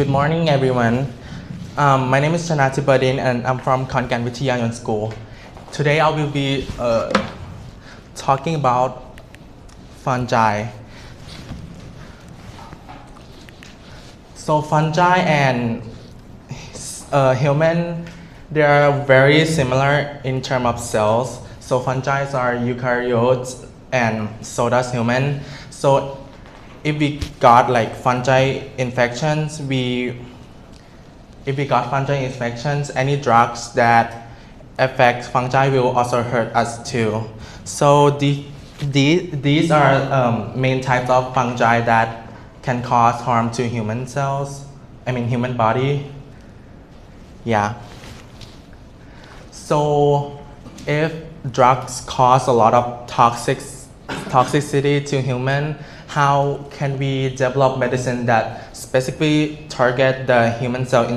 Good morning, everyone. My name is CHANATIPBORDIN and I'm from Konkan Vityayon School. Today I will be talking about fungi. So fungi and human, they are very similar in terms of cells. So fungi are eukaryotes and so does human. So if we got like fungi infections, any drugs that affect fungi will also hurt us too. So these are main types of fungi that can cause harm to human cells, human body. Yeah. So if drugs cause a lot of toxicity to human, how can we develop medicine that specifically target the human cell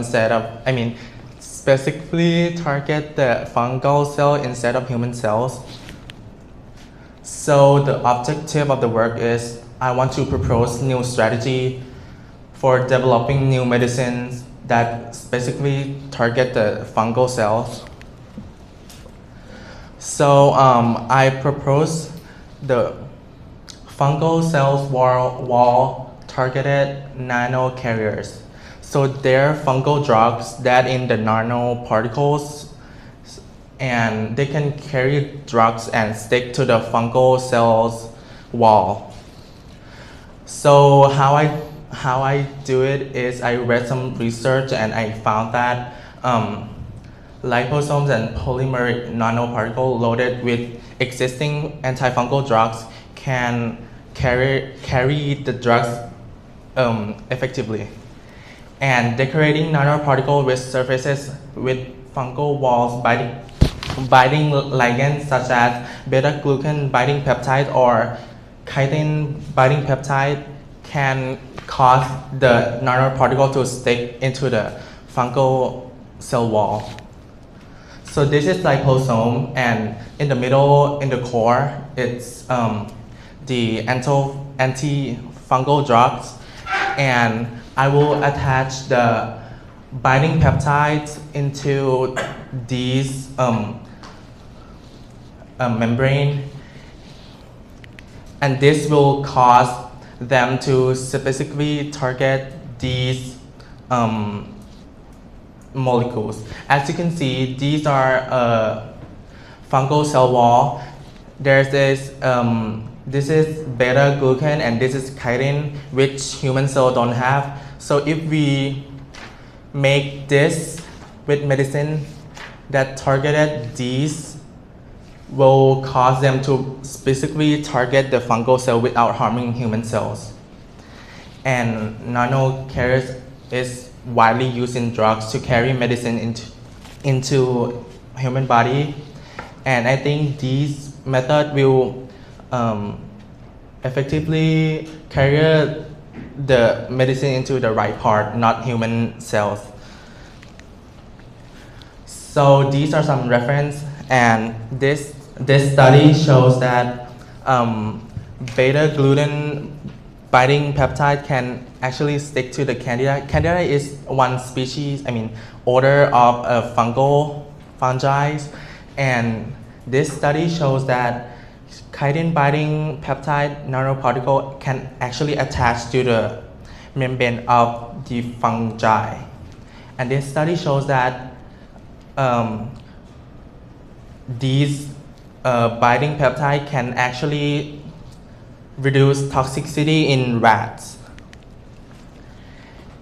specifically target the fungal cell instead of human cells? So the objective of the work is I want to propose new strategy for developing new medicines that specifically target the fungal cells. So I propose the fungal cells wall targeted nanocarriers. So they're fungal drugs that in the nanoparticles, and they can carry drugs and stick to the fungal cells wall. So how I do it is I read some research and I found that liposomes and polymeric nanoparticles loaded with existing antifungal drugs can carry the drugs effectively. And decorating nanoparticle with surfaces with fungal walls binding ligands such as beta-glucan binding peptide or chitin binding peptide can cause the nanoparticle to stick into the fungal cell wall. So this is liposome, and in the middle, in the core, it's the antifungal drugs, and I will attach the binding peptides into these membrane, and this will cause them to specifically target these molecules. As you can see, these are fungal cell wall. There's this is beta-glucan and this is chitin, which human cells don't have. So if we make this with medicine that targeted these, will cause them to specifically target the fungal cell without harming human cells. And nanocarriers is widely used in drugs to carry medicine into human body. And I think these method will effectively carry the medicine into the right part, not human cells. So these are some reference, and this study shows that beta-glucan binding peptide can actually stick to the candida. Candida is one species, order of fungi, and this study shows that chitin binding peptide nanoparticle can actually attach to the membrane of the fungi. And this study shows that these binding peptide can actually reduce toxicity in rats.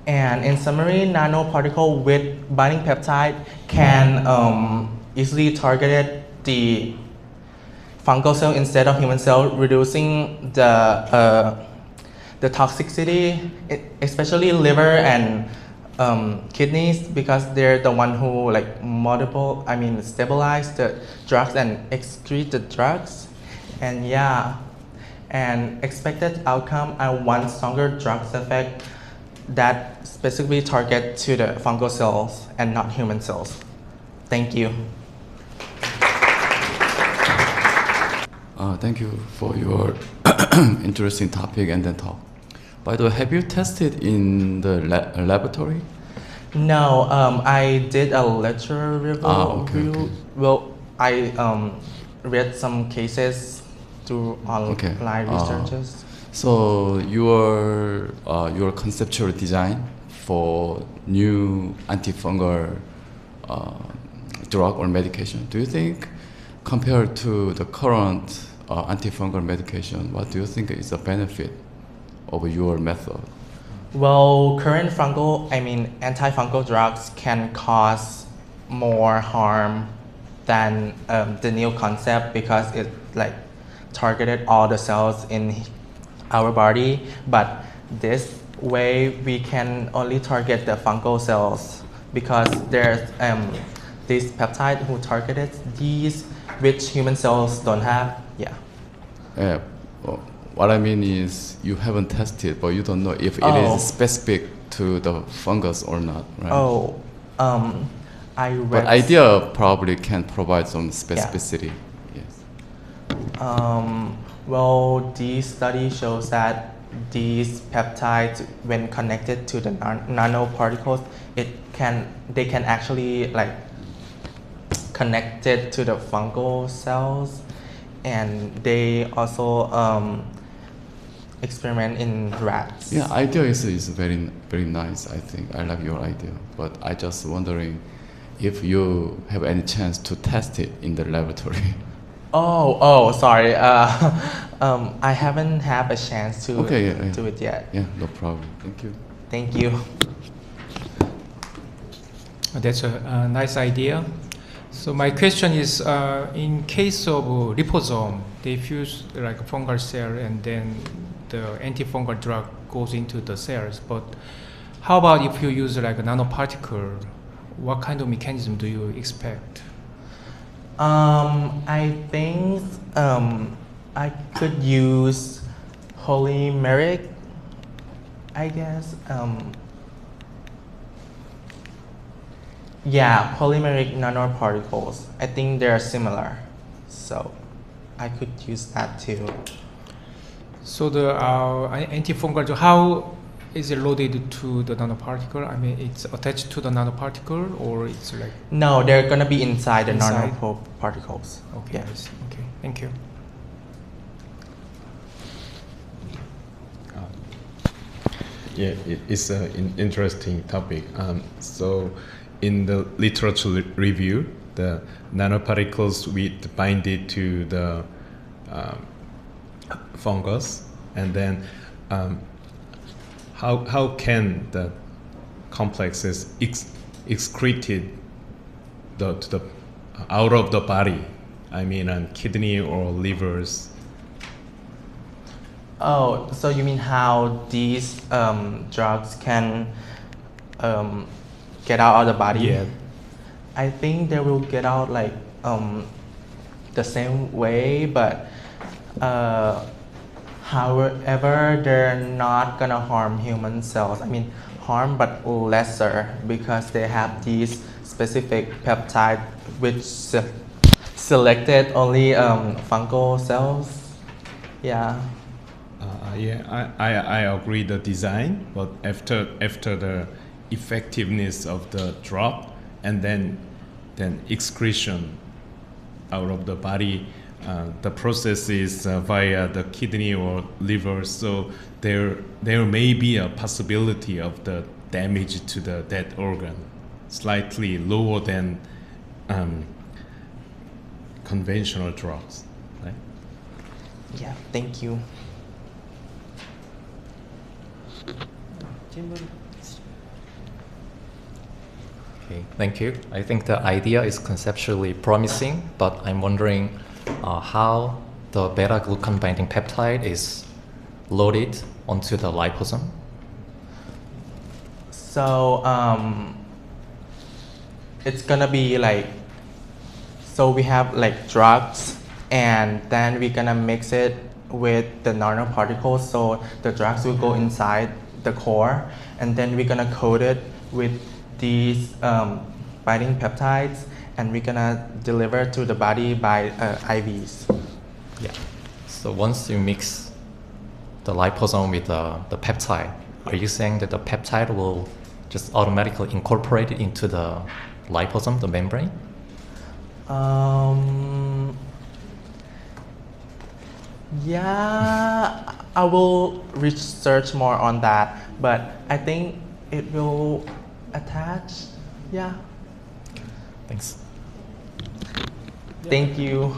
And in summary, nanoparticle with binding peptide can easily target the fungal cell instead of human cell, reducing the toxicity, especially liver and kidneys, because they're the one who stabilize the drugs and excrete the drugs. And yeah, and expected outcome, I want stronger drugs effect that specifically target to the fungal cells and not human cells. Thank you. Thank you for your interesting topic and then talk. By the way, have you tested in the laboratory? No, I did a lecture review. Okay. Well, I read some cases through online researches. So your conceptual design for new antifungal drug or medication, do you think compared to the current antifungal medication, what do you think is the benefit of your method? Well, current antifungal drugs can cause more harm than the new concept because it targeted all the cells in our body. But this way we can only target the fungal cells because there's this peptide who targeted these which human cells don't have. Yeah. What I mean is you haven't tested, but you don't know if it is specific to the fungus or not, right? I read. But idea probably can provide some specificity. Yeah. Yes. Well, this study shows that these peptides, when connected to the nanoparticles, they can actually connect it to the fungal cells, and they also experiment in rats. Yeah, idea is very very nice. I think I like your idea, but I just wondering if you have any chance to test it in the laboratory. Sorry. I haven't had a chance to do it yet. Yeah, no problem. Thank you. Thank you. That's a nice idea. So my question is, in case of liposome, they fuse like a fungal cell and then the antifungal drug goes into the cells. But how about if you use like a nanoparticle? What kind of mechanism do you expect? I think I could use polymeric, I guess. Polymeric nanoparticles. I think they're similar, so I could use that too. So the antifungal drug, how is it loaded to the nanoparticle? I mean, it's attached to the nanoparticle, or it's like? No, they're gonna be inside the nanoparticles. Okay, Yeah. I see. Okay, thank you. It's an interesting topic. So, in the literature review, the nanoparticles bind it to the fungus, and then how can the complexes excreted out of the body? I mean, on kidney or livers. Oh, so you mean how these drugs can get out of the body? Yeah. I think they will get out the same way, but however, they're not gonna harm human cells. I mean, harm but lesser because they have these specific peptide which selected only fungal cells. Yeah. I agree the design, but after the effectiveness of the drug and then excretion out of the body, the process is via the kidney or liver, so there may be a possibility of the damage to that organ slightly lower than conventional drugs, right? Yeah, thank you. Okay, thank you. I think the idea is conceptually promising, but I'm wondering how the beta-glucan binding peptide is loaded onto the liposome. So it's gonna be so we have drugs, and then we're gonna mix it with the nanoparticles, so the drugs will go inside the core, and then we're gonna coat it with these binding peptides, and we're gonna deliver to the body by IVs. Yeah. So once you mix the liposome with the peptide. Are you saying that the peptide will just automatically incorporate it into the liposome, the membrane? Yeah, I will research more on that, but I think it will attach. Yeah. Thanks. Thank you.